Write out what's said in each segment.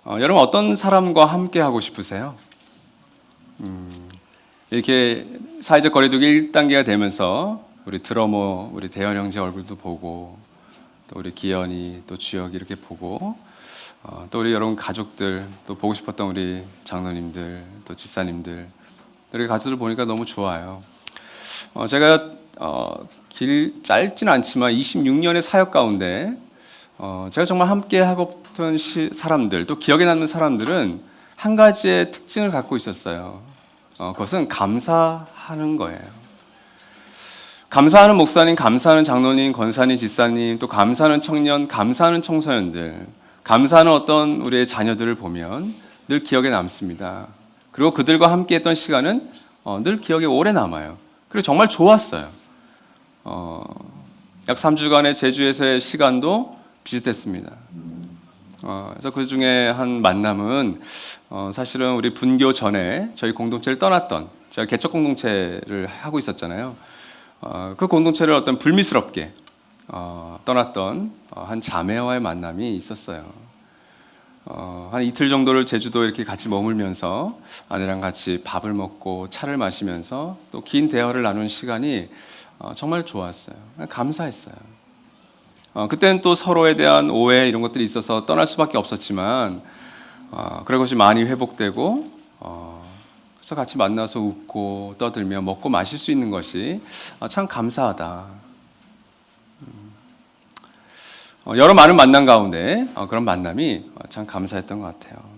여러분 어떤 사람과 함께 하고 싶으세요? 이렇게 사회적 거리두기 1단계가 되면서 우리 드러머, 우리 대현 형제 얼굴도 보고 또 우리 기현이 또 주혁이 이렇게 보고 또 우리 여러분 가족들 또 보고 싶었던 우리 장로님들 또 집사님들 우리 가족들 보니까 너무 좋아요. 제가 길 짧진 않지만 26년의 사역 가운데 제가 정말 함께 하고 싶은 사람들 또 기억에 남는 사람들은 한 가지의 특징을 갖고 있었어요. 그것은 감사하는 거예요. 감사하는 목사님, 감사하는 장로님, 권사님, 집사님, 또 감사하는 청년, 감사하는 청소년들, 감사하는 어떤 우리의 자녀들을 보면 늘 기억에 남습니다. 그리고 그들과 함께했던 시간은 늘 기억에 오래 남아요. 그리고 정말 좋았어요. 약 3주간의 제주에서의 시간도 비슷했습니다. 그래서 그 중에 한 만남은 사실은 우리 분교 전에 저희 공동체를 떠났던 제가 개척 공동체를 하고 있었잖아요. 그 공동체를 어떤 불미스럽게 떠났던 한 자매와의 만남이 있었어요. 한 이틀 정도를 제주도 이렇게 같이 머물면서 아내랑 같이 밥을 먹고 차를 마시면서 또 긴 대화를 나눈 시간이 정말 좋았어요. 감사했어요. 그때는 또 서로에 대한 오해 이런 것들이 있어서 떠날 수밖에 없었지만 그런 것이 많이 회복되고 그래서 같이 만나서 웃고 떠들며 먹고 마실 수 있는 것이 참 감사하다. 여러 많은 만남 가운데 그런 만남이 참 감사했던 것 같아요.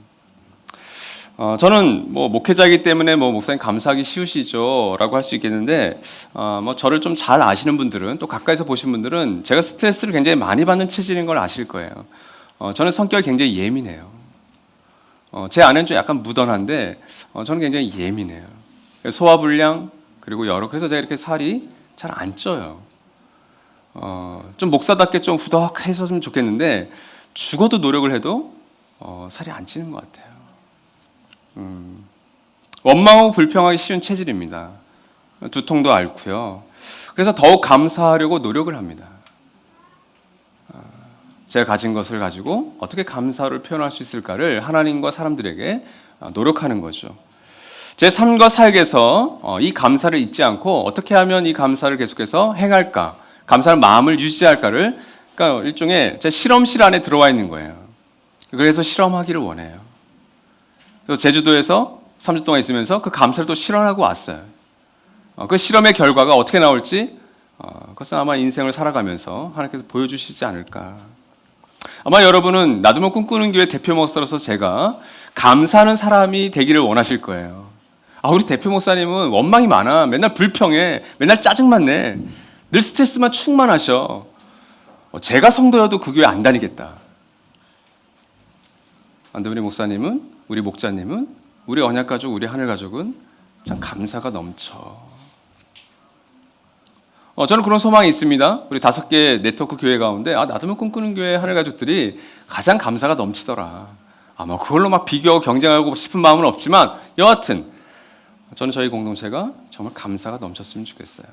저는 목회자이기 때문에 목사님 감사하기 쉬우시죠라고 할 수 있겠는데 저를 좀 잘 아시는 분들은 또 가까이서 보신 분들은 제가 스트레스를 굉장히 많이 받는 체질인 걸 아실 거예요. 저는 성격이 굉장히 예민해요. 제 안에는 좀 약간 무던한데 저는 굉장히 예민해요. 소화불량 그리고 그래서 제가 이렇게 살이 잘 안 쪄요. 좀 목사답게 좀 후덕했었으면 좋겠는데 죽어도 노력을 해도 살이 안 찌는 것 같아요. 원망하고 불평하기 쉬운 체질입니다. 두통도 앓고요. 그래서 더욱 감사하려고 노력을 합니다. 제가 가진 것을 가지고 어떻게 감사를 표현할 수 있을까를 하나님과 사람들에게 노력하는 거죠. 제 삶과 사역에서 이 감사를 잊지 않고 어떻게 하면 이 감사를 계속해서 행할까, 감사의 마음을 유지할까를 그러니까 일종의 제 실험실 안에 들어와 있는 거예요. 그래서 실험하기를 원해요. 그래서 제주도에서 3주 동안 있으면서 그 감사를 또 실험하고 왔어요. 그 실험의 결과가 어떻게 나올지 그것은 아마 인생을 살아가면서 하나님께서 보여주시지 않을까. 아마 여러분은 나도모 꿈꾸는 교회 대표 목사로서 제가 감사하는 사람이 되기를 원하실 거예요. 우리 대표 목사님은 원망이 많아. 맨날 불평해. 맨날 짜증만 내. 늘 스트레스만 충만하셔. 제가 성도여도 그 교회 안 다니겠다. 안드레 목사님은, 우리 목자님은, 우리 언약가족, 우리 하늘가족은 참 감사가 넘쳐. 저는 그런 소망이 있습니다. 우리 5개 네트워크 교회 가운데 나도모 꿈꾸는 교회 하늘가족들이 가장 감사가 넘치더라. 그걸로 막 비교하고 경쟁하고 싶은 마음은 없지만 여하튼 저는 저희 공동체가 정말 감사가 넘쳤으면 좋겠어요.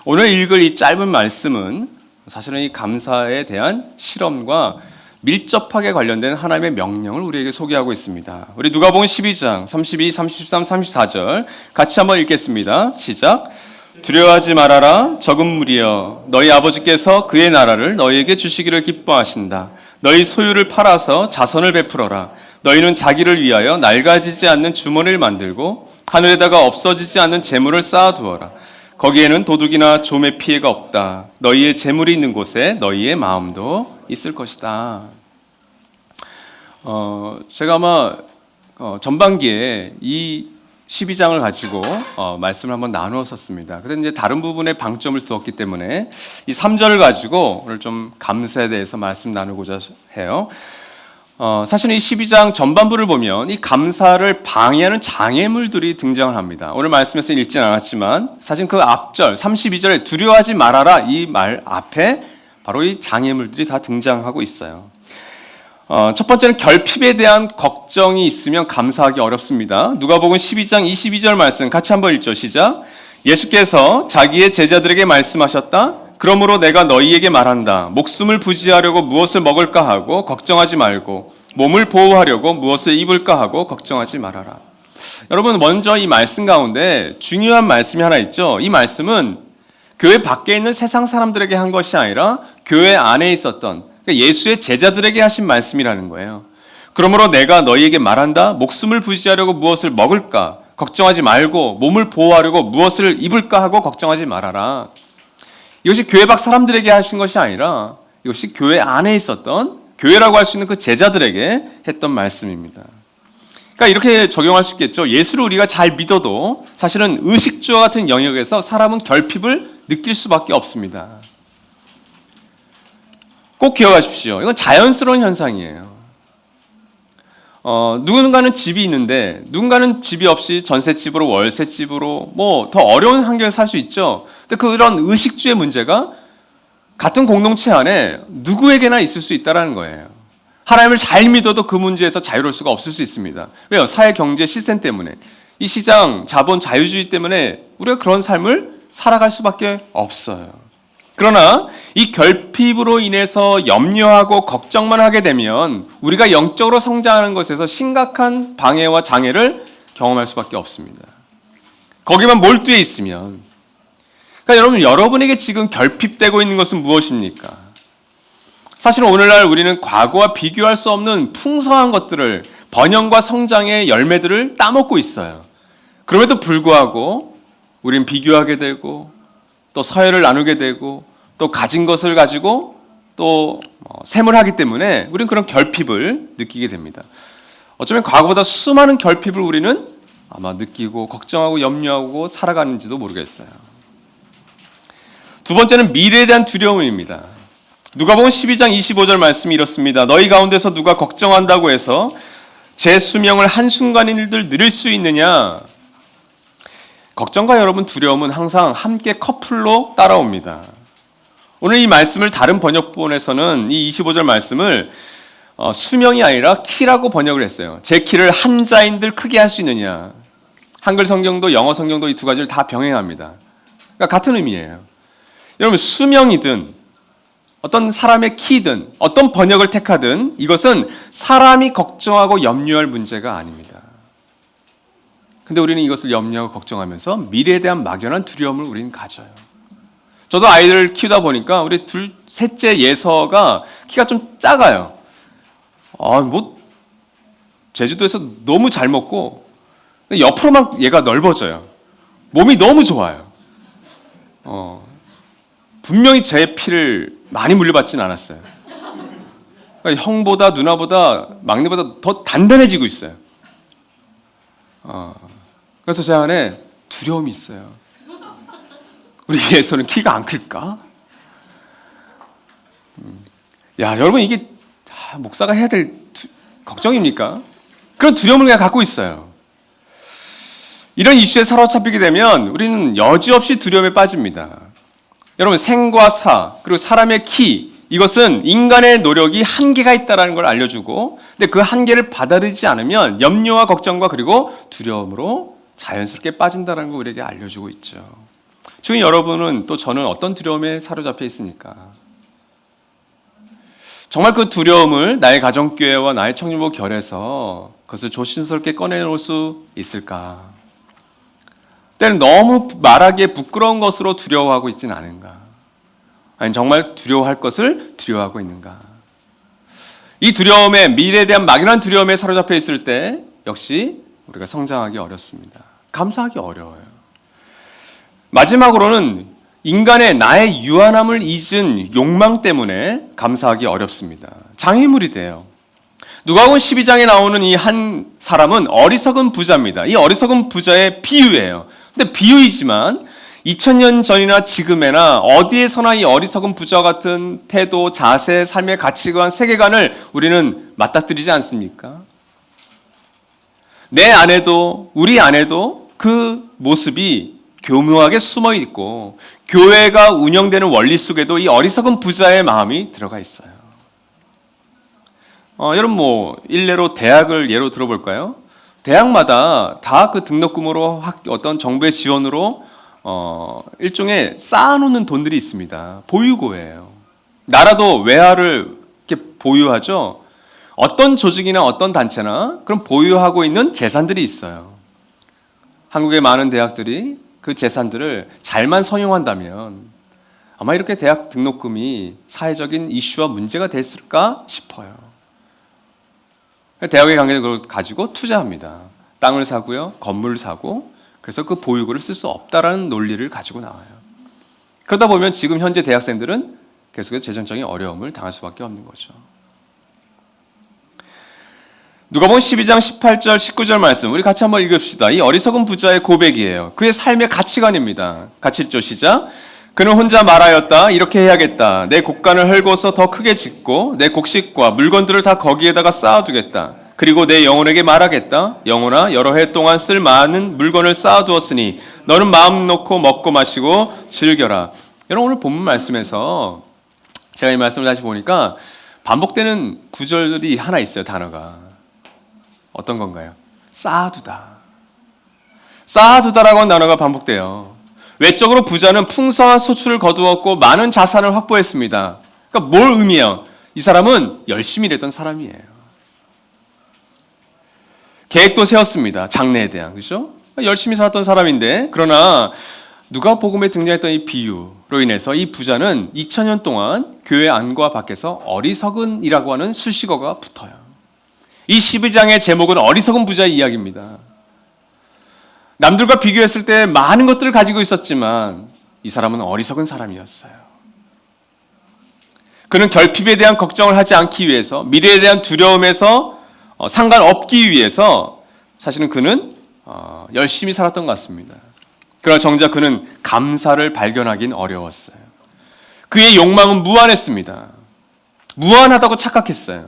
오늘 읽을 이 짧은 말씀은 사실은 이 감사에 대한 실험과 밀접하게 관련된 하나님의 명령을 우리에게 소개하고 있습니다. 우리 누가복음 12장 32, 33, 34절 같이 한번 읽겠습니다. 시작. 두려워하지 말아라 적은 무리여 너희 아버지께서 그의 나라를 너희에게 주시기를 기뻐하신다. 너희 소유를 팔아서 자선을 베풀어라. 너희는 자기를 위하여 낡아지지 않는 주머니를 만들고 하늘에다가 없어지지 않는 재물을 쌓아두어라. 거기에는 도둑이나 좀의 피해가 없다. 너희의 재물이 있는 곳에 너희의 마음도 있을 것이다. 제가 아마 전반기에 이 12장을 가지고 말씀을 한번 나누었었습니다. 그런데 이제 다른 부분에 방점을 두었기 때문에 이 3절을 가지고 오늘 좀 감사에 대해서 말씀 나누고자 해요. 사실 이 12장 전반부를 보면 이 감사를 방해하는 장애물들이 등장을 합니다. 오늘 말씀에서 읽진 않았지만 사실 그 앞절 32절에 두려워하지 말아라 이 말 앞에 바로 이 장애물들이 다 등장하고 있어요. 첫 번째는 결핍에 대한 걱정이 있으면 감사하기 어렵습니다. 누가복음 12장 22절 말씀 같이 한번 읽죠. 시작. 예수께서 자기의 제자들에게 말씀하셨다. 그러므로 내가 너희에게 말한다. 목숨을 부지하려고 무엇을 먹을까 하고 걱정하지 말고 몸을 보호하려고 무엇을 입을까 하고 걱정하지 말아라. 여러분, 먼저 이 말씀 가운데 중요한 말씀이 하나 있죠. 이 말씀은 교회 밖에 있는 세상 사람들에게 한 것이 아니라 교회 안에 있었던 그러니까 예수의 제자들에게 하신 말씀이라는 거예요. 그러므로 내가 너희에게 말한다. 목숨을 부지하려고 무엇을 먹을까 걱정하지 말고 몸을 보호하려고 무엇을 입을까 하고 걱정하지 말아라. 이것이 교회 밖 사람들에게 하신 것이 아니라 이것이 교회 안에 있었던 교회라고 할 수 있는 그 제자들에게 했던 말씀입니다. 그러니까 이렇게 적용할 수 있겠죠. 예수를 우리가 잘 믿어도 사실은 의식주와 같은 영역에서 사람은 결핍을 느낄 수밖에 없습니다. 꼭 기억하십시오. 이건 자연스러운 현상이에요. 누군가는 집이 있는데 누군가는 집이 없이 전셋집으로 월셋집으로 뭐 더 어려운 환경에 살 수 있죠. 근데 그런 의식주의 문제가 같은 공동체 안에 누구에게나 있을 수 있다는 거예요. 하나님을 잘 믿어도 그 문제에서 자유로울 수가 없을 수 있습니다. 왜요? 사회 경제 시스템 때문에 이 시장 자본 자유주의 때문에 우리가 그런 삶을 살아갈 수밖에 없어요. 그러나 이 결핍으로 인해서 염려하고 걱정만 하게 되면 우리가 영적으로 성장하는 것에서 심각한 방해와 장애를 경험할 수밖에 없습니다. 거기만 몰두해 있으면. 그러니까 여러분에게 지금 결핍되고 있는 것은 무엇입니까? 사실은 오늘날 우리는 과거와 비교할 수 없는 풍성한 것들을 번영과 성장의 열매들을 따먹고 있어요. 그럼에도 불구하고 우리는 비교하게 되고 또 서열을 나누게 되고 또 가진 것을 가지고 또 샘을 때문에 우리는 그런 결핍을 느끼게 됩니다. 어쩌면 과거보다 수많은 결핍을 우리는 아마 느끼고 걱정하고 염려하고 살아가는지도 모르겠어요. 두 번째는 미래에 대한 두려움입니다. 누가복음 12장 25절 말씀이 이렇습니다. 너희 가운데서 누가 걱정한다고 해서 제 수명을 한순간인들 누릴 수 있느냐? 걱정과 여러분 두려움은 항상 함께 커플로 따라옵니다. 오늘 이 말씀을 다른 번역본에서는 이 25절 말씀을 수명이 아니라 키라고 번역을 했어요. 제 키를 한 자인들 크게 할 수 있느냐. 한글 성경도 영어 성경도 이 두 가지를 다 병행합니다. 그러니까 같은 의미예요. 여러분 수명이든 어떤 사람의 키든 어떤 번역을 택하든 이것은 사람이 걱정하고 염려할 문제가 아닙니다. 근데 우리는 이것을 염려하고 걱정하면서 미래에 대한 막연한 두려움을 우리는 가져요. 저도 아이들을 키우다 보니까 우리 셋째 예서가 키가 좀 작아요. 제주도에서 너무 잘 먹고 옆으로만 얘가 넓어져요. 몸이 너무 좋아요. 분명히 제 피를 많이 물려받지는 않았어요. 그러니까 형보다 누나보다 막내보다 더 단단해지고 있어요. 그래서 제 안에 두려움이 있어요. 우리 예서는 키가 안 클까? 여러분 이게 목사가 해야 될 걱정입니까? 그런 두려움을 그냥 갖고 있어요. 이런 이슈에 사로잡히게 되면 우리는 여지없이 두려움에 빠집니다. 여러분 생과 사 그리고 사람의 키 이것은 인간의 노력이 한계가 있다는 걸 알려주고 근데 그 한계를 받아들이지 않으면 염려와 걱정과 그리고 두려움으로 자연스럽게 빠진다는 걸 우리에게 알려주고 있죠. 지금 여러분은 또 저는 어떤 두려움에 사로잡혀 있습니까? 정말 그 두려움을 나의 가정교회와 나의 청년부 결에서 그것을 조심스럽게 꺼내놓을 수 있을까? 때는 너무 말하기에 부끄러운 것으로 두려워하고 있지는 않은가? 아니 정말 두려워할 것을 두려워하고 있는가? 이 두려움에 미래에 대한 막연한 두려움에 사로잡혀 있을 때 역시 우리가 성장하기 어렵습니다. 감사하기 어려워요. 마지막으로는 인간의 나의 유한함을 잊은 욕망 때문에 감사하기 어렵습니다. 장애물이 돼요. 누가복음 12장에 나오는 이 한 사람은 어리석은 부자입니다. 이 어리석은 부자의 비유예요. 근데 비유이지만 2000년 전이나 지금에나 어디에서나 이 어리석은 부자 같은 태도, 자세, 삶의 가치관, 세계관을 우리는 맞닥뜨리지 않습니까? 내 안에도 우리 안에도 그 모습이 교묘하게 숨어 있고 교회가 운영되는 원리 속에도 이 어리석은 부자의 마음이 들어가 있어요. 여러분 일례로 대학을 예로 들어볼까요? 대학마다 다 그 등록금으로 어떤 정부의 지원으로 일종의 쌓아놓는 돈들이 있습니다. 보유고예요. 나라도 외화를 이렇게 보유하죠. 어떤 조직이나 어떤 단체나 그런 보유하고 있는 재산들이 있어요. 한국의 많은 대학들이 그 재산들을 잘만 선용한다면 아마 이렇게 대학 등록금이 사회적인 이슈와 문제가 됐을까 싶어요. 대학의 관계를 그걸 가지고 투자합니다. 땅을 사고요, 건물을 사고, 그래서 그 보유고를 쓸 수 없다라는 논리를 가지고 나와요. 그러다 보면 지금 현재 대학생들은 계속해서 재정적인 어려움을 당할 수밖에 없는 거죠. 누가복음 12장 18절 19절 말씀 우리 같이 한번 읽읍시다. 이 어리석은 부자의 고백이에요. 그의 삶의 가치관입니다. 같이 읽죠. 시작. 그는 혼자 말하였다. 이렇게 해야겠다. 내 곡간을 헐고서 더 크게 짓고 내 곡식과 물건들을 다 거기에다가 쌓아두겠다. 그리고 내 영혼에게 말하겠다. 영혼아, 여러 해 동안 쓸 많은 물건을 쌓아두었으니 너는 마음 놓고 먹고 마시고 즐겨라. 여러분, 오늘 본문 말씀에서 제가 이 말씀을 다시 보니까 반복되는 구절이 하나 있어요. 단어가. 어떤 건가요? 쌓아두다. 쌓아두다라고 하는 단어가 반복돼요. 외적으로 부자는 풍성한 소출을 거두었고 많은 자산을 확보했습니다. 그러니까 뭘 의미해요? 이 사람은 열심히 일했던 사람이에요. 계획도 세웠습니다. 장래에 대한. 그렇죠? 열심히 살았던 사람인데, 그러나 누가복음에 등장했던 이 비유로 인해서 이 부자는 2000년 동안 교회 안과 밖에서 어리석은이라고 하는 수식어가 붙어요. 이 12장의 제목은 어리석은 부자의 이야기입니다. 남들과 비교했을 때 많은 것들을 가지고 있었지만 이 사람은 어리석은 사람이었어요. 그는 결핍에 대한 걱정을 하지 않기 위해서, 미래에 대한 두려움에서 상관없기 위해서 사실은 그는 열심히 살았던 것 같습니다. 그러나 정작 그는 감사를 발견하긴 어려웠어요. 그의 욕망은 무한했습니다. 무한하다고 착각했어요.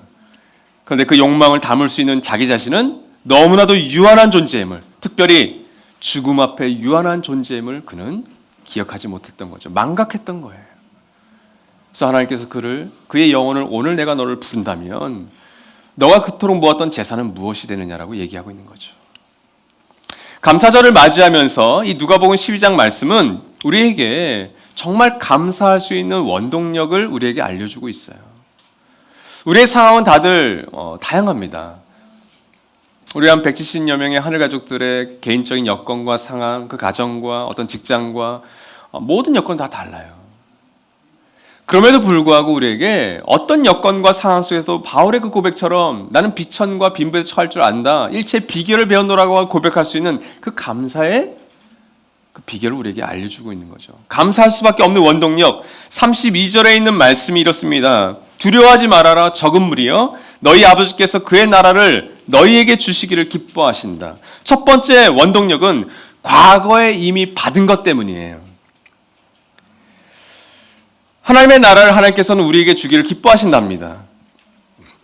그런데 그 욕망을 담을 수 있는 자기 자신은 너무나도 유한한 존재임을, 특별히 죽음 앞에 유한한 존재임을 그는 기억하지 못했던 거죠. 망각했던 거예요. 그래서 하나님께서 그의 영혼을 오늘 내가 너를 부른다면 너가 그토록 모았던 재산은 무엇이 되느냐라고 얘기하고 있는 거죠. 감사절을 맞이하면서 이 누가복음 12장 말씀은 우리에게 정말 감사할 수 있는 원동력을 우리에게 알려주고 있어요. 우리의 상황은 다들 다양합니다. 우리 한 170여 명의 하늘 가족들의 개인적인 여건과 상황, 그 가정과 어떤 직장과 모든 여건 다 달라요. 그럼에도 불구하고 우리에게 어떤 여건과 상황 속에서 바울의 그 고백처럼 나는 비천과 빈부에 처할 줄 안다. 일체 비결을 배웠노라고 고백할 수 있는 그 감사의 그 비결을 우리에게 알려주고 있는 거죠. 감사할 수밖에 없는 원동력. 32절에 있는 말씀이 이렇습니다. 두려워하지 말아라 적은 무리여 너희 아버지께서 그의 나라를 너희에게 주시기를 기뻐하신다. 첫 번째 원동력은 과거에 이미 받은 것 때문이에요. 하나님의 나라를 하나님께서는 우리에게 주기를 기뻐하신답니다.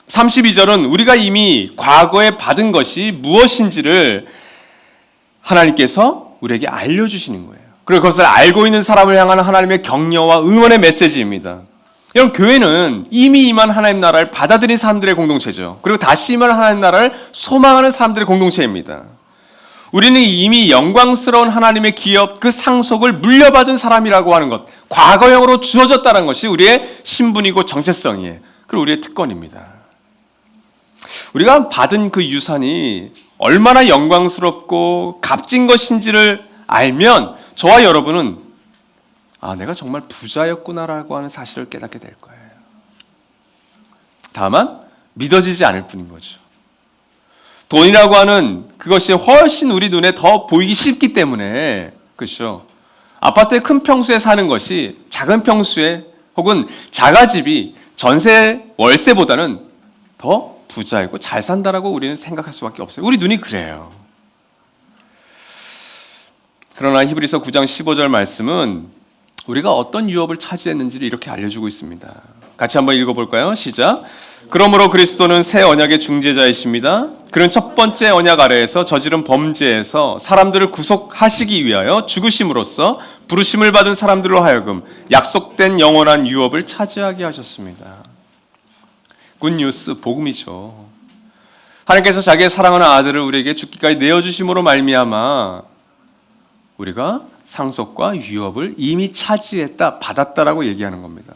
32절은 우리가 이미 과거에 받은 것이 무엇인지를 하나님께서 우리에게 알려주시는 거예요. 그리고 그것을 알고 있는 사람을 향한 하나님의 격려와 응원의 메시지입니다. 여러분, 교회는 이미 임한 하나님 나라를 받아들인 사람들의 공동체죠. 그리고 다시 임할 하나님 나라를 소망하는 사람들의 공동체입니다. 우리는 이미 영광스러운 하나님의 기업, 그 상속을 물려받은 사람이라고 하는 것, 과거형으로 주어졌다는 것이 우리의 신분이고 정체성이에요. 그리고 우리의 특권입니다. 우리가 받은 그 유산이 얼마나 영광스럽고 값진 것인지를 알면 저와 여러분은 내가 정말 부자였구나라고 하는 사실을 깨닫게 될 거예요. 다만 믿어지지 않을 뿐인 거죠. 돈이라고 하는 그것이 훨씬 우리 눈에 더 보이기 쉽기 때문에, 그렇죠? 아파트의 큰 평수에 사는 것이 작은 평수에 혹은 자가집이 전세 월세보다는 더 부자이고 잘 산다라고 우리는 생각할 수밖에 없어요. 우리 눈이 그래요. 그러나 히브리서 9장 15절 말씀은 우리가 어떤 유업을 차지했는지를 이렇게 알려주고 있습니다. 같이 한번 읽어볼까요? 시작. 그러므로 그리스도는 새 언약의 중재자이십니다. 그는 첫 번째 언약 아래에서 저지른 범죄에서 사람들을 구속하시기 위하여 죽으심으로써 부르심을 받은 사람들로 하여금 약속된 영원한 유업을 차지하게 하셨습니다. 굿뉴스, 복음이죠. 하나님께서 자기의 사랑하는 아들을 우리에게 죽기까지 내어주심으로 말미암아 우리가 상속과 유업을 이미 차지했다, 받았다라고 얘기하는 겁니다.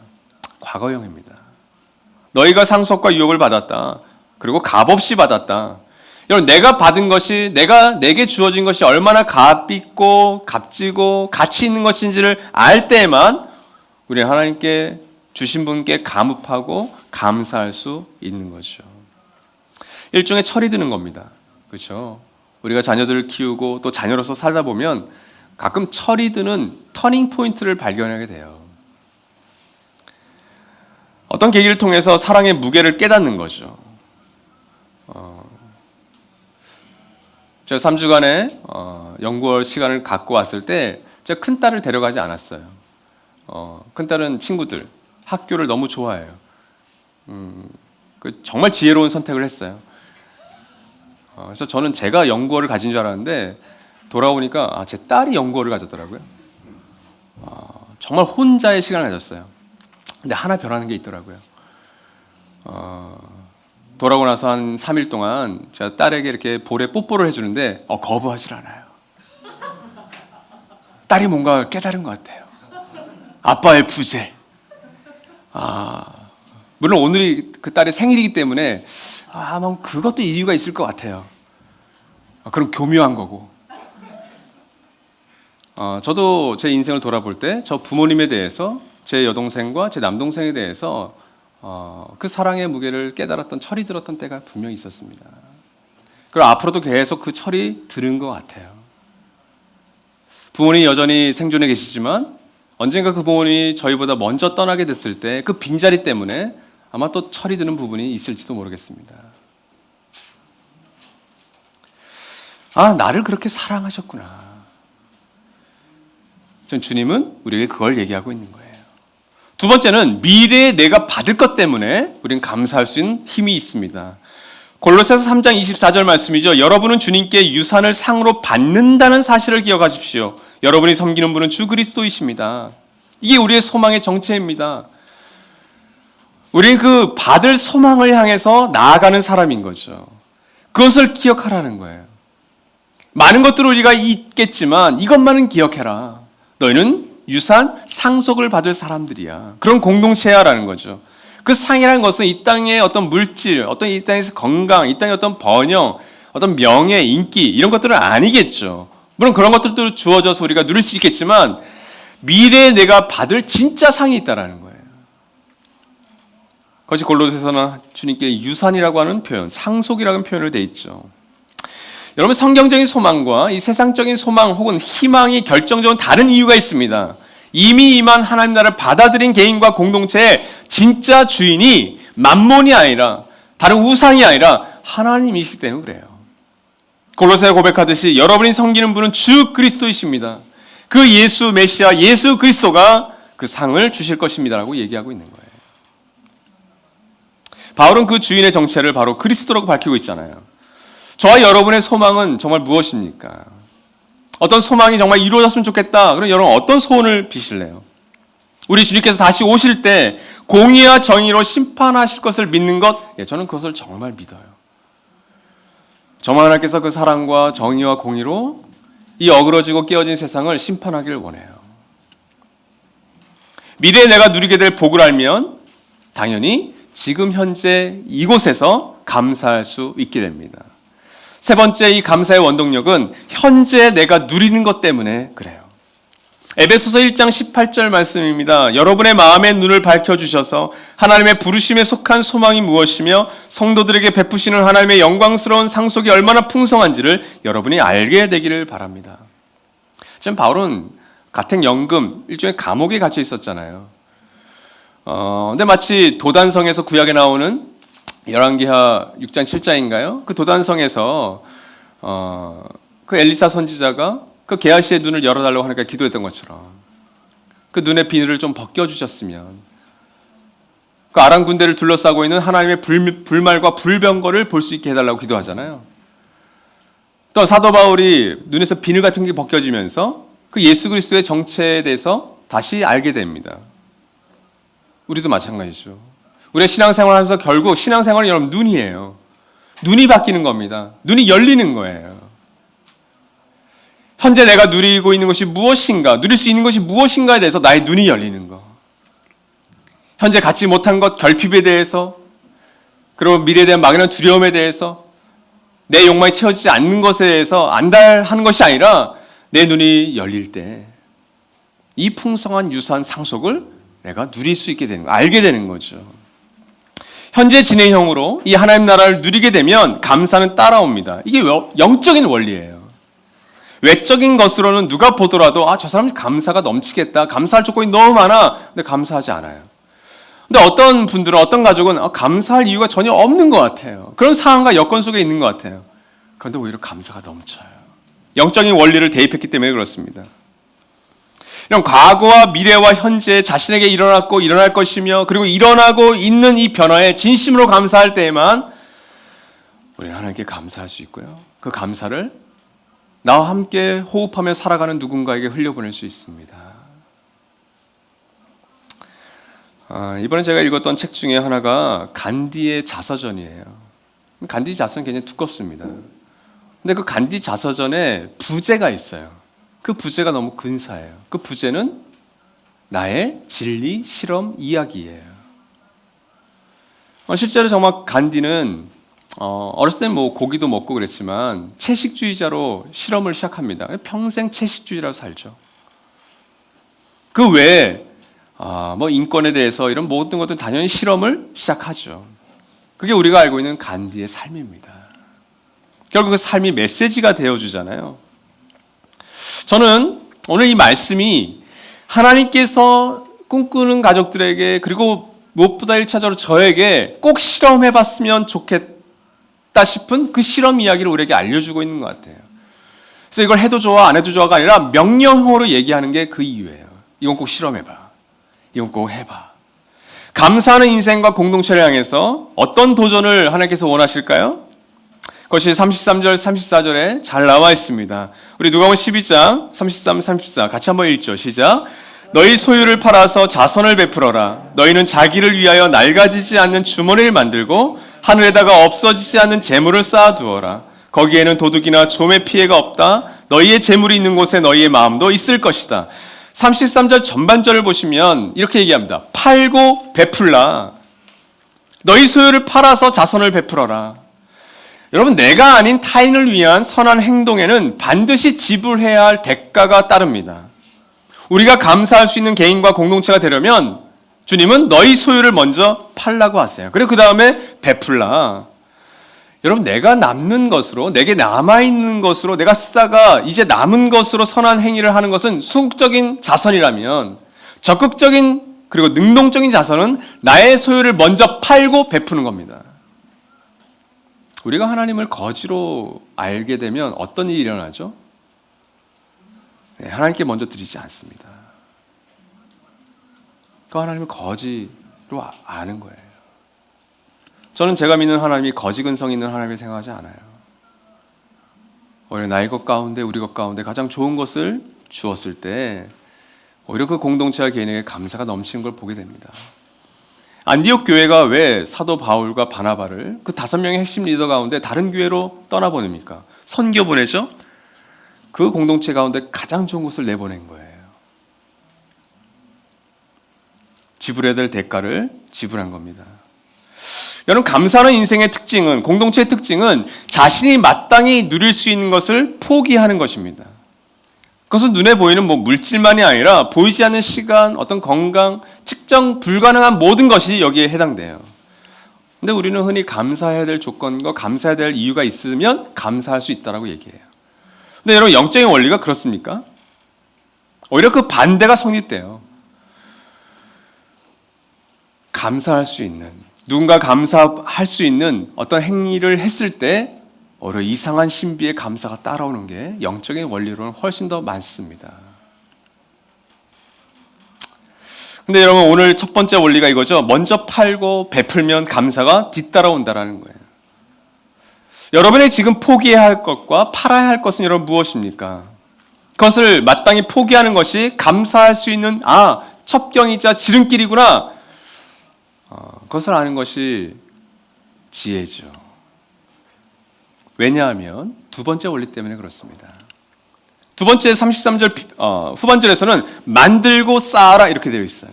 과거형입니다. 너희가 상속과 유업을 받았다. 그리고 값없이 받았다. 여러분, 내가 받은 것이, 내게 주어진 것이 얼마나 값있고 값지고 가치 있는 것인지를 알 때에만 우리는 하나님께 주신 분께 감up하고 감사할 수 있는 거죠. 일종의 철이 드는 겁니다. 그렇죠? 우리가 자녀들을 키우고 또 자녀로서 살다 보면 가끔 철이 드는 터닝 포인트를 발견하게 돼요. 어떤 계기를 통해서 사랑의 무게를 깨닫는 거죠. 제가 3주간의 연구할 시간을 갖고 왔을 때 제가 큰딸을 데려가지 않았어요. 큰딸은 친구들, 학교를 너무 좋아해요. 정말 지혜로운 선택을 했어요. 그래서 저는 제가 연구원을 가진 줄 알았는데 돌아오니까 제 딸이 연구원을 가졌더라고요. 정말 혼자의 시간을 가졌어요. 근데 하나 변하는 게 있더라고요. 돌아오고 나서 한 3일 동안 제가 딸에게 이렇게 볼에 뽀뽀를 해주는데 거부하질 않아요. 딸이 뭔가 깨달은 것 같아요. 아빠의 부재. 물론 오늘이 그 딸의 생일이기 때문에 아마 그것도 이유가 있을 것 같아요. 그럼 교묘한 거고. 저도 제 인생을 돌아볼 때 저 부모님에 대해서, 제 여동생과 제 남동생에 대해서 그 사랑의 무게를 깨달았던, 철이 들었던 때가 분명히 있었습니다. 그리고 앞으로도 계속 그 철이 드는 것 같아요. 부모님이 여전히 생존해 계시지만 언젠가 그 부모님이 저희보다 먼저 떠나게 됐을 때 그 빈자리 때문에 아마 또 철이 드는 부분이 있을지도 모르겠습니다. 나를 그렇게 사랑하셨구나. 전 주님은 우리에게 그걸 얘기하고 있는 거예요. 두 번째는 미래에 내가 받을 것 때문에 우리는 감사할 수 있는 힘이 있습니다. 골로새서 3장 24절 말씀이죠. 여러분은 주님께 유산을 상으로 받는다는 사실을 기억하십시오. 여러분이 섬기는 분은 주 그리스도이십니다. 이게 우리의 소망의 정체입니다. 우리는 그 받을 소망을 향해서 나아가는 사람인 거죠. 그것을 기억하라는 거예요. 많은 것들을 우리가 있겠지만 이것만은 기억해라. 너희는 유산, 상속을 받을 사람들이야. 그런 공동체야라는 거죠. 그 상이라는 것은 이 땅의 어떤 물질, 어떤 이 땅에서 건강, 이 땅의 어떤 번영, 어떤 명예, 인기 이런 것들은 아니겠죠. 물론 그런 것들도 주어져서 우리가 누릴 수 있겠지만 미래에 내가 받을 진짜 상이 있다라는 거예요. 그것이 골로새서는 주님께 유산이라고 하는 표현, 상속이라는 표현을 돼 있죠. 여러분, 성경적인 소망과 이 세상적인 소망 혹은 희망이 결정적인 다른 이유가 있습니다. 이미 임한 하나님 나라를 받아들인 개인과 공동체의 진짜 주인이 만몬이 아니라 다른 우상이 아니라 하나님이시기 때문에 그래요. 골로새가 고백하듯이 여러분이 섬기는 분은 주 그리스도이십니다. 그 예수 메시아, 예수 그리스도가 그 상을 주실 것입니다라고 얘기하고 있는 거예요. 바울은 그 주인의 정체를 바로 그리스도라고 밝히고 있잖아요. 저와 여러분의 소망은 정말 무엇입니까? 어떤 소망이 정말 이루어졌으면 좋겠다. 그럼 여러분 어떤 소원을 비실래요? 우리 주님께서 다시 오실 때 공의와 정의로 심판하실 것을 믿는 것, 저는 그것을 정말 믿어요. 정말 하나님께서 그 사랑과 정의와 공의로 이 어그러지고 깨어진 세상을 심판하기를 원해요. 미래에 내가 누리게 될 복을 알면 당연히 지금 현재 이곳에서 감사할 수 있게 됩니다. 세 번째, 이 감사의 원동력은 현재 내가 누리는 것 때문에 그래요. 에베소서 1장 18절 말씀입니다. 여러분의 마음의 눈을 밝혀주셔서 하나님의 부르심에 속한 소망이 무엇이며 성도들에게 베푸시는 하나님의 영광스러운 상속이 얼마나 풍성한지를 여러분이 알게 되기를 바랍니다. 지금 바울은 가택연금, 일종의 감옥에 갇혀 있었잖아요. 근데 마치 도단성에서 구약에 나오는 열왕기하 6장 7장인가요? 그 도단성에서 그 엘리사 선지자가 그 게하시의 눈을 열어달라고 하니까 기도했던 것처럼 그 눈의 비늘을 좀 벗겨주셨으면 그 아람 군대를 둘러싸고 있는 하나님의 불말과 불병거를 볼 수 있게 해달라고 기도하잖아요. 또 사도 바울이 눈에서 비늘 같은 게 벗겨지면서 그 예수 그리스도의 정체에 대해서 다시 알게 됩니다. 우리도 마찬가지죠. 우리가 신앙생활을 하면서 결국 신앙생활은 여러분 눈이에요. 눈이 바뀌는 겁니다. 눈이 열리는 거예요. 현재 내가 누리고 있는 것이 무엇인가, 누릴 수 있는 것이 무엇인가에 대해서 나의 눈이 열리는 거. 현재 갖지 못한 것, 결핍에 대해서 그리고 미래에 대한 막연한 두려움에 대해서 내 욕망이 채워지지 않는 것에 대해서 안달하는 것이 아니라 내 눈이 열릴 때 이 풍성한 유사한 상속을 내가 누릴 수 있게 되는 거, 알게 되는 거죠. 현재 진행형으로 이 하나님 나라를 누리게 되면 감사는 따라옵니다. 이게 영적인 원리예요. 외적인 것으로는 누가 보더라도 저 사람 감사가 넘치겠다. 감사할 조건이 너무 많아. 근데 감사하지 않아요. 근데 어떤 분들은, 어떤 가족은 감사할 이유가 전혀 없는 것 같아요. 그런 상황과 여건 속에 있는 것 같아요. 그런데 오히려 감사가 넘쳐요. 영적인 원리를 대입했기 때문에 그렇습니다. 이런 과거와 미래와 현재 자신에게 일어났고 일어날 것이며 그리고 일어나고 있는 이 변화에 진심으로 감사할 때에만 우리는 하나님께 감사할 수 있고요. 그 감사를 나와 함께 호흡하며 살아가는 누군가에게 흘려보낼 수 있습니다. 이번에 제가 읽었던 책 중에 하나가 간디의 자서전이에요. 간디 자서전 굉장히 두껍습니다. 근데 그 간디 자서전에 부제가 있어요. 그 부제가 너무 근사해요. 그 부제는 나의 진리 실험 이야기예요. 실제로 정말 간디는 어렸을 때는 뭐 고기도 먹고 그랬지만 채식주의자로 실험을 시작합니다. 평생 채식주의라고 살죠. 그 외에 뭐 인권에 대해서 이런 모든 것들 당연히 실험을 시작하죠. 그게 우리가 알고 있는 간디의 삶입니다. 결국 그 삶이 메시지가 되어주잖아요. 저는 오늘 이 말씀이 하나님께서 꿈꾸는 가족들에게 그리고 무엇보다 1차적으로 저에게 꼭 실험해봤으면 좋겠다 싶은 그 실험 이야기를 우리에게 알려주고 있는 것 같아요. 그래서 이걸 해도 좋아 안 해도 좋아가 아니라 명령형으로 얘기하는 게 그 이유예요. 이건 꼭 실험해봐. 이건 꼭 해봐. 감사하는 인생과 공동체를 향해서 어떤 도전을 하나님께서 원하실까요? 그것이 33절, 34절에 잘 나와 있습니다. 우리 누가복음 12장 33, 34 같이 한번 읽죠. 시작. 너희 소유를 팔아서 자선을 베풀어라. 너희는 자기를 위하여 낡아지지 않는 주머니를 만들고 하늘에다가 없어지지 않는 재물을 쌓아두어라. 거기에는 도둑이나 좀의 피해가 없다. 너희의 재물이 있는 곳에 너희의 마음도 있을 것이다. 33절 전반절을 보시면 이렇게 얘기합니다. 팔고 베풀라. 너희 소유를 팔아서 자선을 베풀어라. 여러분, 내가 아닌 타인을 위한 선한 행동에는 반드시 지불해야 할 대가가 따릅니다. 우리가 감사할 수 있는 개인과 공동체가 되려면 주님은 너희 소유를 먼저 팔라고 하세요. 그리고 그 다음에 베풀라. 여러분, 내가 남는 것으로, 내게 남아있는 것으로 내가 쓰다가 이제 남은 것으로 선한 행위를 하는 것은 소극적인 자선이라면 적극적인 그리고 능동적인 자선은 나의 소유를 먼저 팔고 베푸는 겁니다. 우리가 하나님을 거지로 알게 되면 어떤 일이 일어나죠? 하나님께 먼저 드리지 않습니다. 그 하나님을 거지로 아는 거예요. 저는 제가 믿는 하나님이 거지 근성 있는 하나님을 생각하지 않아요. 오히려 나의 것 가운데 우리 것 가운데 가장 좋은 것을 주었을 때 오히려 그 공동체와 개인에게 감사가 넘치는 걸 보게 됩니다. 안디옥 교회가 왜 사도 바울과 바나바를 그 5명의 핵심 리더 가운데 다른 교회로 떠나보냅니까? 선교 보내죠? 그 공동체 가운데 가장 좋은 것을 내보낸 거예요. 지불해야 될 대가를 지불한 겁니다. 여러분, 감사하는 인생의 특징은, 공동체의 특징은 자신이 마땅히 누릴 수 있는 것을 포기하는 것입니다. 그것은 눈에 보이는 물질만이 아니라 보이지 않는 시간, 어떤 건강, 측정 불가능한 모든 것이 여기에 해당돼요. 근데 우리는 흔히 감사해야 될 조건과 감사해야 될 이유가 있으면 감사할 수 있다고 얘기해요. 근데 여러분, 영적인 원리가 그렇습니까? 오히려 그 반대가 성립돼요. 감사할 수 있는, 누군가 감사할 수 있는 어떤 행위를 했을 때 오히려 이상한 신비의 감사가 따라오는 게 영적인 원리로는 훨씬 더 많습니다. 근데 여러분, 오늘 첫 번째 원리가 이거죠. 먼저 팔고 베풀면 감사가 뒤따라온다라는 거예요. 여러분이 지금 포기해야 할 것과 팔아야 할 것은 여러분 무엇입니까? 그것을 마땅히 포기하는 것이 감사할 수 있는 첩경이자 지름길이구나. 그것을 아는 것이 지혜죠. 왜냐하면 두 번째 원리 때문에 그렇습니다. 두 번째 33절 후반절에서는 만들고 쌓아라 이렇게 되어 있어요.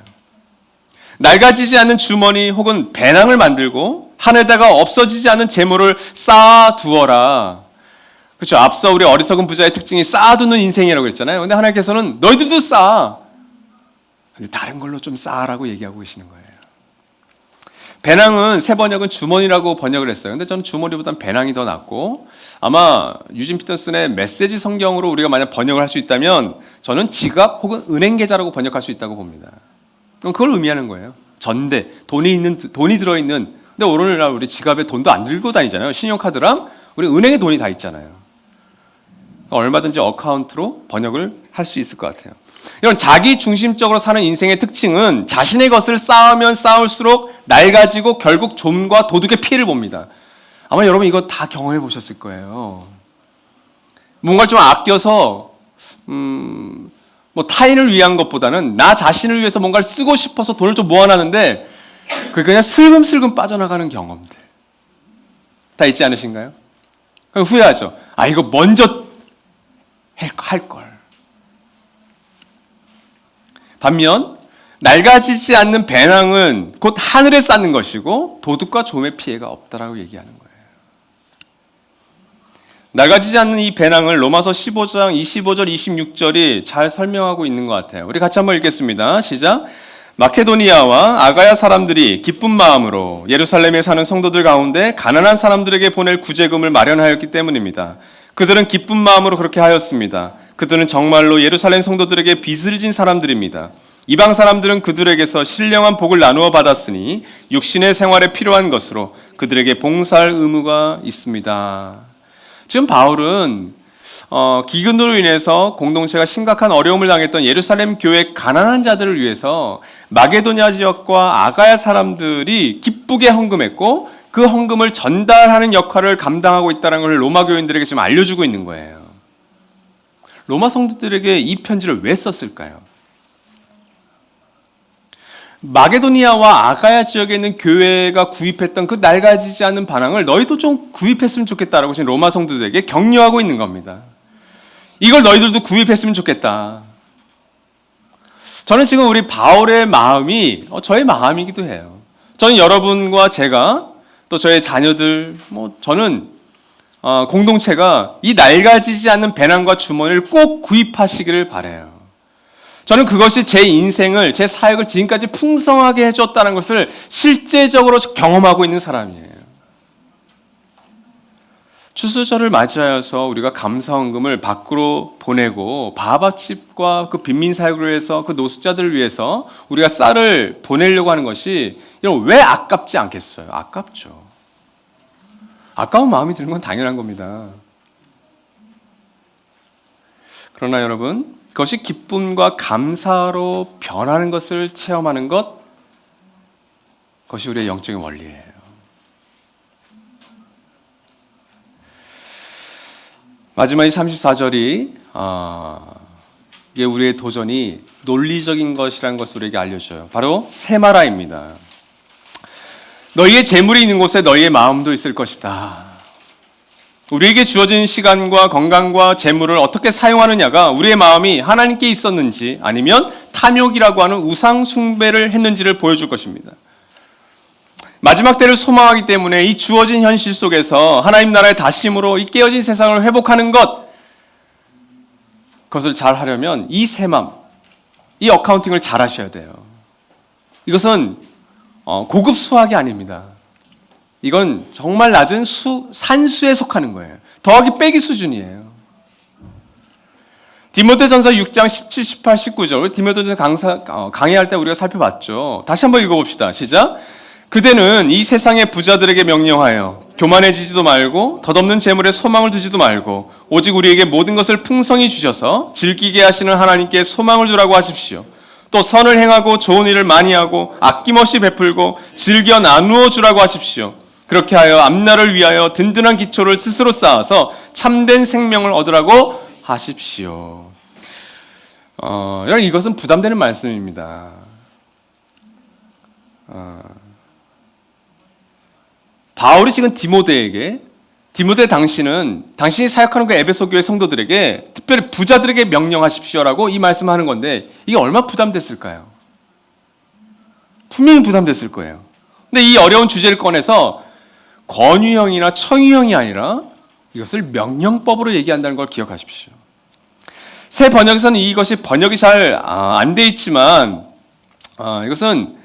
낡아지지 않는 주머니 혹은 배낭을 만들고 하늘에다가 없어지지 않는 재물을 쌓아두어라. 그렇죠. 앞서 우리 어리석은 부자의 특징이 쌓아두는 인생이라고 그랬잖아요. 근데 하나님께서는 너희들도 쌓아. 근데 다른 걸로 좀 쌓아라고 얘기하고 계시는 거예요. 배낭은 새 번역은 주머니라고 번역을 했어요. 근데 저는 주머니보다는 배낭이 더 낫고, 아마 유진 피터슨의 메시지 성경으로 우리가 만약 번역을 할 수 있다면 저는 지갑 혹은 은행 계좌라고 번역할 수 있다고 봅니다. 그럼 그걸 의미하는 거예요. 전대, 돈이 들어있는. 근데 오늘날 우리 지갑에 돈도 안 들고 다니잖아요. 신용카드랑 우리 은행에 돈이 다 있잖아요. 얼마든지 어카운트로 번역을 할 수 있을 것 같아요. 이런 자기 중심적으로 사는 인생의 특징은 자신의 것을 쌓으면 쌓을수록 낡아지고 결국 좀과 도둑의 피해를 봅니다. 아마 여러분 이거 다 경험해 보셨을 거예요. 뭔가를 좀 아껴서 뭐 타인을 위한 것보다는 나 자신을 위해서 뭔가를 쓰고 싶어서 돈을 좀 모아놨는데 그게 그냥 슬금슬금 빠져나가는 경험들 다 있지 않으신가요? 그럼 후회하죠. 아, 이거 먼저 할 걸. 반면 낡아지지 않는 배낭은 곧 하늘에 쌓는 것이고 도둑과 좀의 피해가 없다라고 얘기하는 거예요. 낡아지지 않는 이 배낭을 로마서 15장 25절 26절이 잘 설명하고 있는 것 같아요. 우리 같이 한번 읽겠습니다. 시작. 마케도니아와 아가야 사람들이 기쁜 마음으로 예루살렘에 사는 성도들 가운데 가난한 사람들에게 보낼 구제금을 마련하였기 때문입니다. 그들은 기쁜 마음으로 그렇게 하였습니다. 그들은 정말로 예루살렘 성도들에게 빚을 진 사람들입니다. 이방 사람들은 그들에게서 신령한 복을 나누어 받았으니 육신의 생활에 필요한 것으로 그들에게 봉사할 의무가 있습니다. 지금 바울은 기근으로 인해서 공동체가 심각한 어려움을 당했던 예루살렘 교회 가난한 자들을 위해서 마게도냐 지역과 아가야 사람들이 기쁘게 헌금했고 그 헌금을 전달하는 역할을 감당하고 있다는 걸 로마 교인들에게 지금 알려주고 있는 거예요. 로마 성도들에게 이 편지를 왜 썼을까요? 마게도니아와 아가야 지역에 있는 교회가 구입했던 그 낡아지지 않은 반항을 너희도 좀 구입했으면 좋겠다라고 지금 로마 성도들에게 격려하고 있는 겁니다. 이걸 너희들도 구입했으면 좋겠다. 저는 지금 우리 바울의 마음이 저의 마음이기도 해요. 저는 여러분과 제가 또 저의 자녀들, 저는 공동체가 이 낡아지지 않는 배낭과 주머니를 꼭 구입하시기를 바라요. 저는 그것이 제 인생을, 제 사역을 지금까지 풍성하게 해줬다는 것을 실제적으로 경험하고 있는 사람이에요. 추수절을 맞이하여서 우리가 감사헌금을 밖으로 보내고 바하밥집과 그 빈민사역을 위해서 그 노숙자들을 위해서 우리가 쌀을 보내려고 하는 것이 왜 아깝지 않겠어요? 아깝죠. 아까운 마음이 드는 건 당연한 겁니다. 그러나 여러분, 그것이 기쁨과 감사로 변하는 것을 체험하는 것, 그것이 우리의 영적인 원리예요. 마지막 이 34절이 이게 우리의 도전이 논리적인 것이라는 것을 우리에게 알려줘요. 바로 세마라입니다. 너희의 재물이 있는 곳에 너희의 마음도 있을 것이다. 우리에게 주어진 시간과 건강과 재물을 어떻게 사용하느냐가 우리의 마음이 하나님께 있었는지 아니면 탐욕이라고 하는 우상 숭배를 했는지를 보여줄 것입니다. 마지막 때를 소망하기 때문에 이 주어진 현실 속에서 하나님 나라의 다심으로 이 깨어진 세상을 회복하는 그것을 잘 하려면 이 세맘, 이 어카운팅을 잘 하셔야 돼요. 이것은 고급 수학이 아닙니다. 이건 정말 낮은 산수에 속하는 거예요. 더하기 빼기 수준이에요. 디모데전서 6장 17, 18, 19절 디모데전서 강의할 때 우리가 살펴봤죠. 다시 한번 읽어봅시다. 시작. 그대는 이 세상의 부자들에게 명령하여 교만해지지도 말고 덧없는 재물에 소망을 두지도 말고 오직 우리에게 모든 것을 풍성히 주셔서 즐기게 하시는 하나님께 소망을 두라고 하십시오. 또 선을 행하고 좋은 일을 많이 하고 아낌없이 베풀고 즐겨 나누어 주라고 하십시오. 그렇게 하여 앞날을 위하여 든든한 기초를 스스로 쌓아서 참된 생명을 얻으라고 하십시오. 여러분, 이것은 부담되는 말씀입니다. 바울이 지금 디모데 당신이 사역하는 그 에베소 교회 성도들에게 특별히 부자들에게 명령하십시오라고 이 말씀을 하는 건데 이게 얼마나 부담됐을까요? 분명히 부담됐을 거예요. 근데 이 어려운 주제를 꺼내서 권유형이나 청유형이 아니라 이것을 명령법으로 얘기한다는 걸 기억하십시오. 새 번역에서는 이것이 번역이 잘 안 돼 있지만 이것은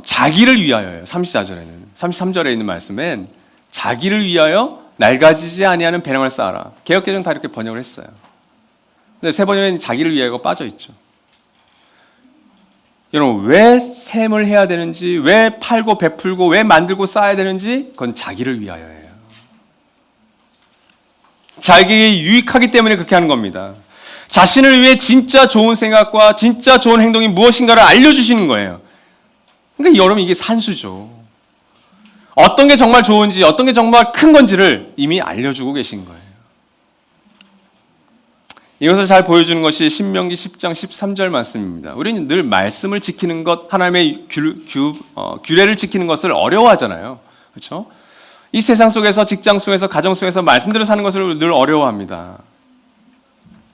자기를 위하여예요. 34절에는. 33절에 있는 말씀엔 자기를 위하여 낡아지지 아니하는 배낭을 쌓아라. 개역개정 다 이렇게 번역을 했어요. 근데 새 번역에는 자기를 위하여가 빠져 있죠. 여러분, 왜 셈을 해야 되는지, 왜 팔고 베풀고, 왜 만들고 쌓아야 되는지, 그건 자기를 위하여예요. 자기에게 유익하기 때문에 그렇게 하는 겁니다. 자신을 위해 진짜 좋은 생각과 진짜 좋은 행동이 무엇인가를 알려주시는 거예요. 그러니까 여러분, 이게 산수죠. 어떤 게 정말 좋은지, 어떤 게 정말 큰 건지를 이미 알려주고 계신 거예요. 이것을 잘 보여주는 것이 신명기 10장 13절 말씀입니다. 우리는 늘 말씀을 지키는 것, 하나님의 규례를 지키는 것을 어려워하잖아요. 그렇죠? 이 세상 속에서, 직장 속에서, 가정 속에서 말씀대로 사는 것을 늘 어려워합니다.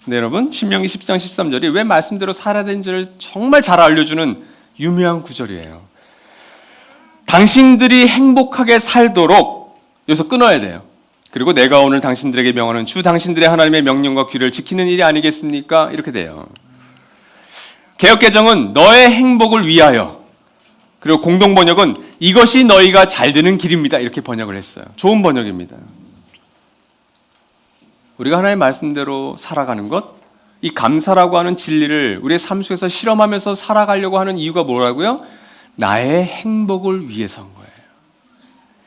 근데 여러분, 신명기 10장 13절이 왜 말씀대로 살아야 되는지를 정말 잘 알려주는 유명한 구절이에요. 당신들이 행복하게 살도록, 여기서 끊어야 돼요. 그리고 내가 오늘 당신들에게 명하는 주 당신들의 하나님의 명령과 규례를 지키는 일이 아니겠습니까? 이렇게 돼요. 개역개정은 너의 행복을 위하여, 그리고 공동번역은 이것이 너희가 잘 되는 길입니다. 이렇게 번역을 했어요. 좋은 번역입니다. 우리가 하나님의 말씀대로 살아가는 것, 이 감사라고 하는 진리를 우리의 삶 속에서 실험하면서 살아가려고 하는 이유가 뭐라고요? 나의 행복을 위해서인 거예요.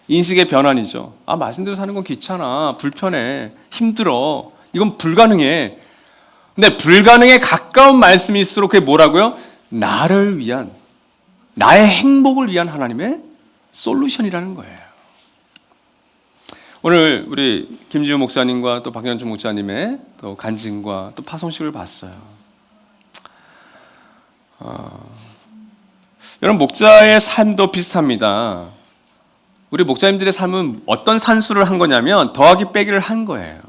인식의 변환이죠. 말씀대로 사는 건 귀찮아, 불편해, 힘들어, 이건 불가능해. 근데 불가능에 가까운 말씀일수록 그게 뭐라고요? 나를 위한, 나의 행복을 위한 하나님의 솔루션이라는 거예요. 오늘 우리 김지우 목사님과 또 박현준 목사님의 또 간증과 또 파송식을 봤어요. 여러분, 목자의 삶도 비슷합니다. 우리 목자님들의 삶은 어떤 산수를 한 거냐면 더하기 빼기를 한 거예요.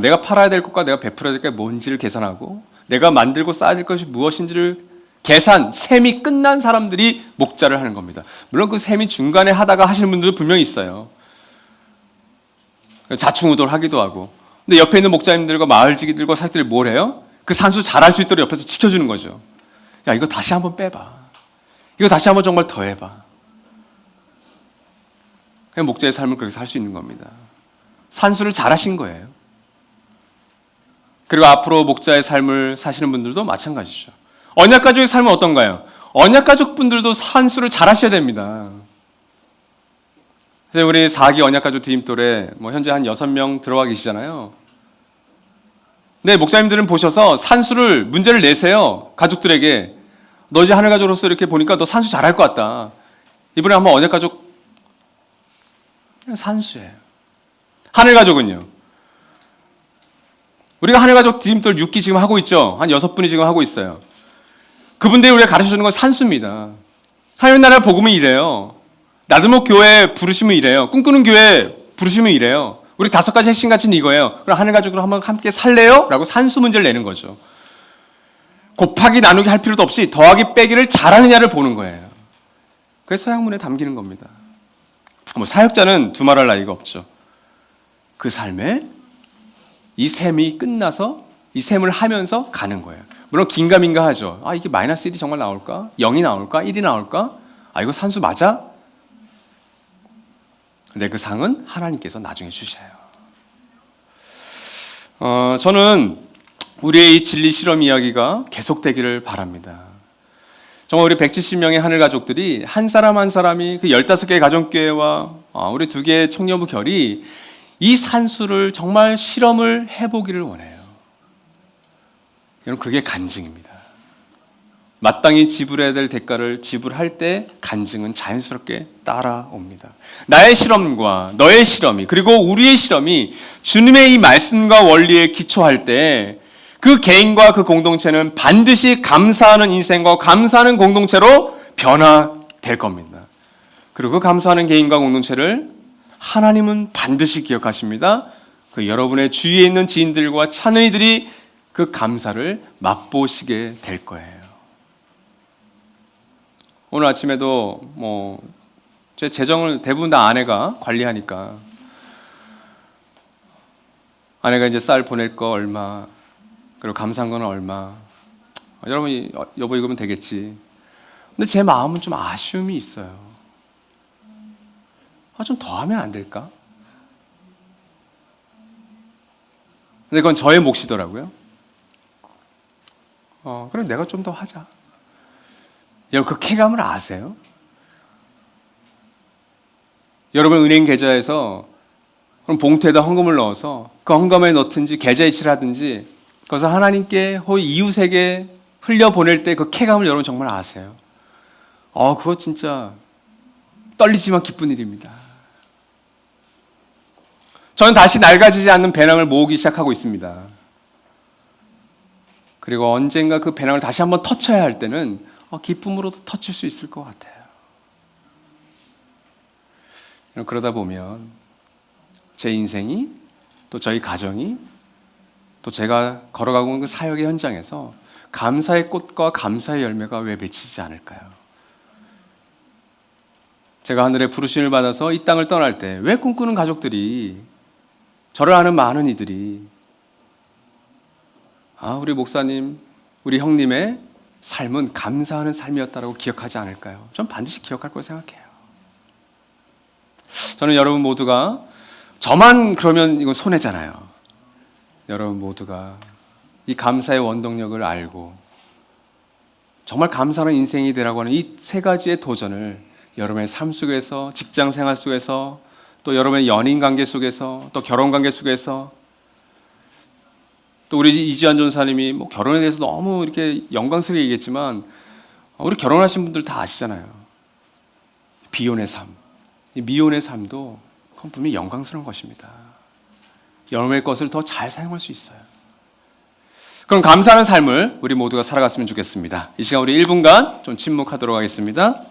내가 팔아야 될 것과 내가 베풀어야 될 게 뭔지를 계산하고 내가 만들고 쌓아야 될 것이 무엇인지를 계산, 셈이 끝난 사람들이 목자를 하는 겁니다. 물론 그 셈이 중간에 하다가 하시는 분들도 분명히 있어요. 자충우돌하기도 하고. 근데 옆에 있는 목자님들과 마을지기들과 사람들이 뭘 해요? 그 산수 잘할 수 있도록 옆에서 지켜주는 거죠. 야, 이거 다시 한번 빼봐. 이거 다시 한번 정말 더 해봐. 그냥 목자의 삶을 그렇게 살 수 있는 겁니다. 산수를 잘하신 거예요. 그리고 앞으로 목자의 삶을 사시는 분들도 마찬가지죠. 언약가족의 삶은 어떤가요? 언약가족 분들도 산수를 잘하셔야 됩니다. 그래서 우리 4기 언약가족 디딤돌에 현재 한 6명 들어와 계시잖아요. 네, 목사님들은 보셔서 산수를 문제를 내세요. 가족들에게. 너 이제 하늘가족으로서 이렇게 보니까 너 산수 잘할 것 같다. 이번에 한번 언약가족 산수예요. 하늘가족은요? 우리가 하늘가족 디딤돌 6기 지금 하고 있죠. 한 6분이 지금 하고 있어요. 그분들이 우리가 가르쳐주는 건 산수입니다. 하나님 나라 복음은 이래요. 나들목 교회 부르시면 이래요. 꿈꾸는 교회 부르시면 이래요. 우리 5가지 핵심 가치는 이거예요. 그럼 하늘가족으로 한번 함께 살래요? 라고 산수 문제를 내는 거죠. 곱하기 나누기 할 필요도 없이 더하기 빼기를 잘하느냐를 보는 거예요. 그래서 서양문에 담기는 겁니다. 사역자는 두말할 나위가 없죠. 그 삶에 이 셈이 끝나서 이 셈을 하면서 가는 거예요. 물론 긴가민가 하죠. 이게 마이너스 1이 정말 나올까? 0이 나올까? 1이 나올까? 이거 산수 맞아? 근데 그 상은 하나님께서 나중에 주셔요. 저는 우리의 이 진리 실험 이야기가 계속되기를 바랍니다. 정말 우리 170명의 하늘 가족들이 한 사람 한 사람이 그 15개의 가정교회와 우리 2개의 청년부 결이 이 산수를 정말 실험을 해보기를 원해요. 여러분, 그게 간증입니다. 마땅히 지불해야 될 대가를 지불할 때 간증은 자연스럽게 따라옵니다. 나의 실험과 너의 실험이, 그리고 우리의 실험이 주님의 이 말씀과 원리에 기초할 때 그 개인과 그 공동체는 반드시 감사하는 인생과 감사하는 공동체로 변화될 겁니다. 그리고 그 감사하는 개인과 공동체를 하나님은 반드시 기억하십니다. 그 여러분의 주위에 있는 지인들과 차느니들이 그 감사를 맛보시게 될 거예요. 오늘 아침에도 제 재정을 대부분 다 아내가 관리하니까 아내가 이제 쌀 보낼 거 얼마, 그리고 감사한 거는 얼마. 여러분이 여보 이거면 되겠지. 근데 제 마음은 좀 아쉬움이 있어요. 좀 더 하면 안 될까? 근데 그건 저의 몫이더라고요. 그럼 내가 좀 더 하자. 여러분 그 쾌감을 아세요? 여러분 은행 계좌에서 그럼 봉투에다 헌금을 넣어서 그 헌금에 넣든지 계좌 이체를 하든지 그것을 하나님께 혹은 이웃에게 흘려보낼 때 그 쾌감을 여러분 정말 아세요? 그거 진짜 떨리지만 기쁜 일입니다. 저는 다시 낡아지지 않는 배낭을 모으기 시작하고 있습니다. 그리고 언젠가 그 배낭을 다시 한번 터쳐야 할 때는 기쁨으로도 터칠 수 있을 것 같아요. 그러다 보면 제 인생이 또 저희 가정이 또 제가 걸어가고 있는 그 사역의 현장에서 감사의 꽃과 감사의 열매가 왜 맺히지 않을까요? 제가 하늘의 부르심을 받아서 이 땅을 떠날 때 왜 꿈꾸는 가족들이, 저를 아는 많은 이들이 우리 목사님, 우리 형님의 삶은 감사하는 삶이었다라고 기억하지 않을까요? 전 반드시 기억할 거라고 생각해요. 저는 여러분 모두가, 저만 그러면 이건 손해잖아요. 여러분 모두가 이 감사의 원동력을 알고 정말 감사하는 인생이 되라고 하는 이 세 가지의 도전을 여러분의 삶 속에서, 직장 생활 속에서, 또 여러분의 연인 관계 속에서, 또 결혼 관계 속에서, 또 우리 이지한 전사님이 뭐 결혼에 대해서 너무 이렇게 영광스럽게 얘기했지만 우리 결혼하신 분들 다 아시잖아요. 비혼의 삶, 미혼의 삶도 그건 분명히 영광스러운 것입니다. 여러분의 것을 더 잘 사용할 수 있어요. 그럼 감사하는 삶을 우리 모두가 살아갔으면 좋겠습니다. 이 시간 우리 1분간 좀 침묵하도록 하겠습니다.